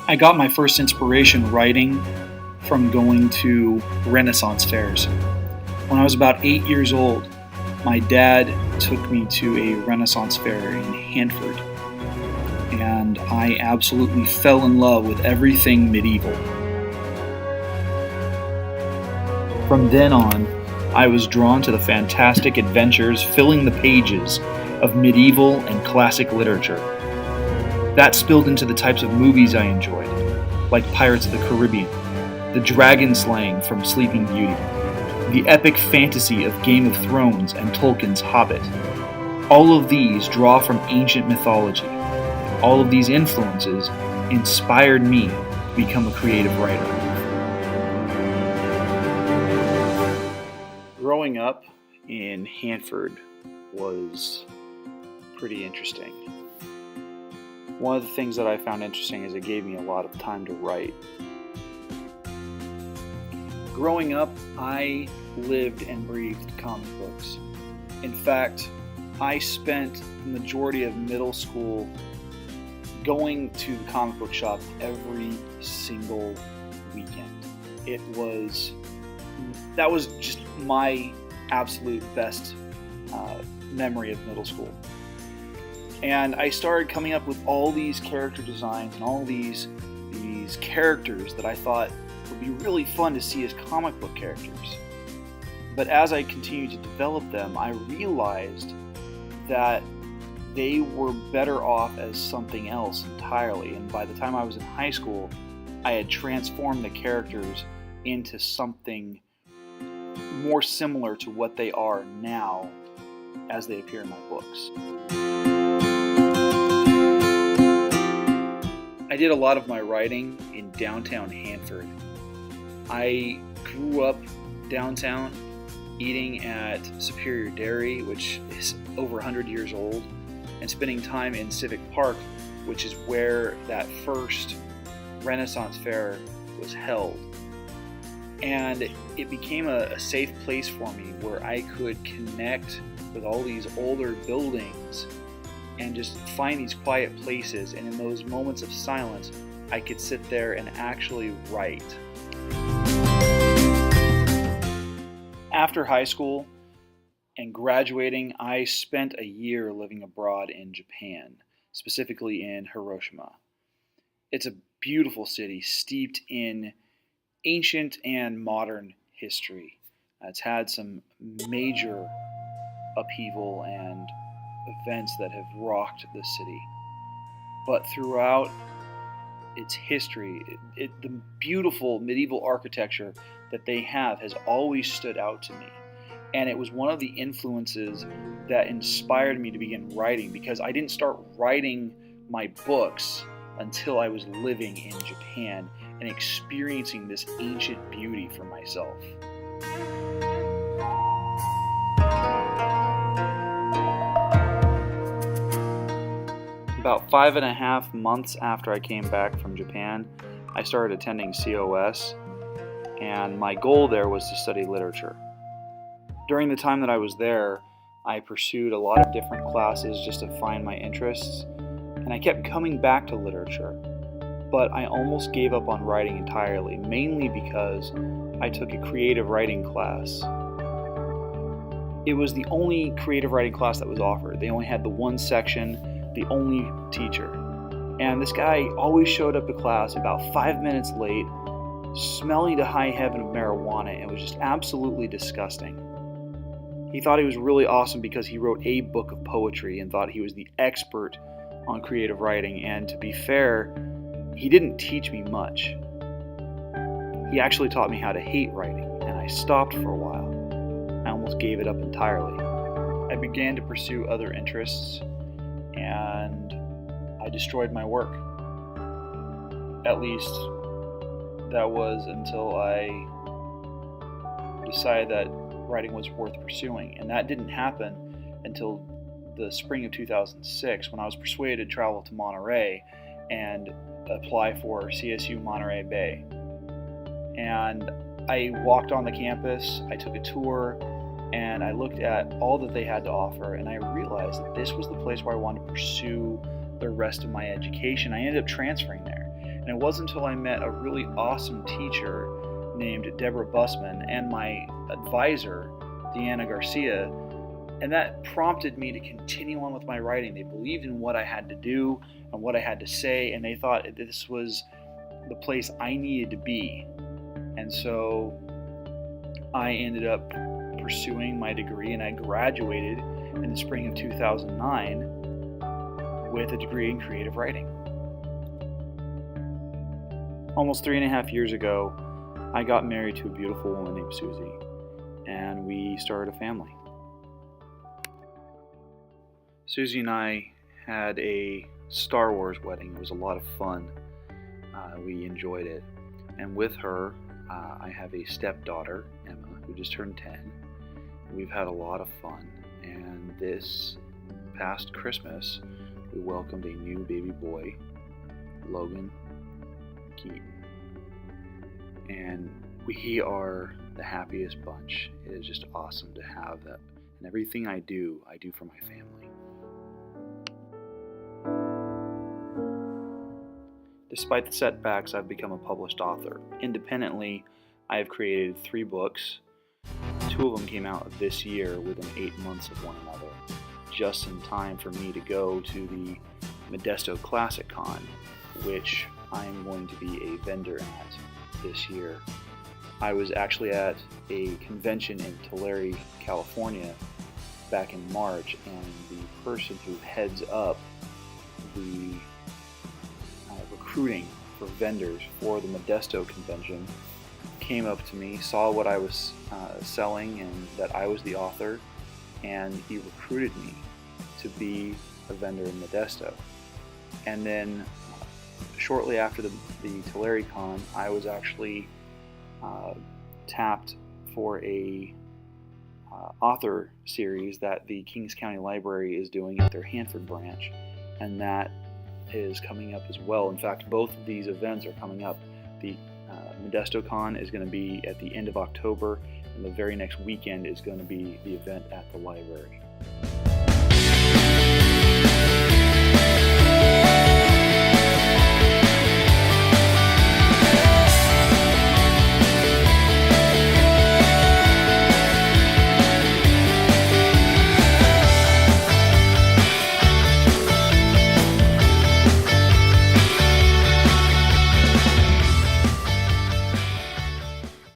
I got my first inspiration writing from going to Renaissance fairs. When I was about 8 years old, my dad took me to a Renaissance fair in Hanford, and I absolutely fell in love with everything medieval. From then on, I was drawn to the fantastic adventures filling the pages of medieval and classic literature. That spilled into the types of movies I enjoyed, like Pirates of the Caribbean, the dragon slaying from Sleeping Beauty, the epic fantasy of Game of Thrones and Tolkien's Hobbit. All of these draw from ancient mythology. All of these influences inspired me to become a creative writer. Growing up in Hanford was pretty interesting. One of the things that I found interesting is it gave me a lot of time to write. Growing up, I lived and breathed comic books. In fact, I spent the majority of middle school going to the comic book shop every single weekend. That was just my absolute best memory of middle school. And I started coming up with all these character designs and all these characters that I thought would be really fun to see as comic book characters. But as I continued to develop them, I realized that they were better off as something else entirely. And by the time I was in high school, I had transformed the characters into something more similar to what they are now as they appear in my books. I did a lot of my writing in downtown Hanford. I grew up downtown eating at Superior Dairy, which is over 100 years old, and spending time in Civic Park, which is where that first Renaissance fair was held. And it became a safe place for me where I could connect with all these older buildings and just find these quiet places, and in those moments of silence, I could sit there and actually write. After high school and graduating, I spent a year living abroad in Japan, specifically in Hiroshima. It's a beautiful city steeped in ancient and modern history. It's had some major upheaval and events that have rocked the city. But throughout its history, the beautiful medieval architecture that they have has always stood out to me. And it was one of the influences that inspired me to begin writing, because I didn't start writing my books until I was living in Japan and experiencing this ancient beauty for myself. About 5.5 months after I came back from Japan, I started attending COS, and my goal there was to study literature. During the time that I was there, I pursued a lot of different classes just to find my interests, and I kept coming back to literature, but I almost gave up on writing entirely, mainly because I took a creative writing class. It was the only creative writing class that was offered. They only had the one section, the only teacher. And this guy always showed up to class about 5 minutes late, smelling to high heaven of marijuana, and it was just absolutely disgusting. He thought he was really awesome because he wrote a book of poetry and thought he was the expert on creative writing, and to be fair, he didn't teach me much. He actually taught me how to hate writing, and I stopped for a while. I almost gave it up entirely. I began to pursue other interests, and I destroyed my work. At least that was until I decided that writing was worth pursuing, and that didn't happen until the spring of 2006, when I was persuaded to travel to Monterey and apply for CSU Monterey Bay. And I walked on the campus, I took a tour, and I looked at all that they had to offer, and I realized that this was the place where I wanted to pursue the rest of my education. I ended up transferring there, and it wasn't until I met a really awesome teacher named Deborah Bussman and my advisor, Deanna Garcia, and that prompted me to continue on with my writing. They believed in what I had to do and what I had to say, and they thought this was the place I needed to be. And so I ended up pursuing my degree, and I graduated in the spring of 2009 with a degree in creative writing. Almost 3.5 years ago, I got married to a beautiful woman named Susie, and we started a family. Susie and I had a Star Wars wedding. It was a lot of fun. We enjoyed it. And with her, I have a stepdaughter, Emma, who just turned 10. We've had a lot of fun. And this past Christmas, we welcomed a new baby boy, Logan Keaton. And we are the happiest bunch. It is just awesome to have that. And everything I do for my family. Despite the setbacks, I've become a published author. Independently, I have created 3 books. 2 of them came out this year within 8 months of one another, just in time for me to go to the Modesto Classic Con, which I am going to be a vendor at this year. I was actually at a convention in Tulare, California back in March, and the person who heads up the recruiting for vendors for the Modesto convention came up to me, saw what I was selling and that I was the author, and he recruited me to be a vendor in Modesto. And then shortly after the Tulare Con, I was actually tapped for a author series that the Kings County Library is doing at their Hanford branch, and that is coming up as well. In fact, both of these events are coming up. The Modesto Con is going to be at the end of October, and the very next weekend is going to be the event at the library.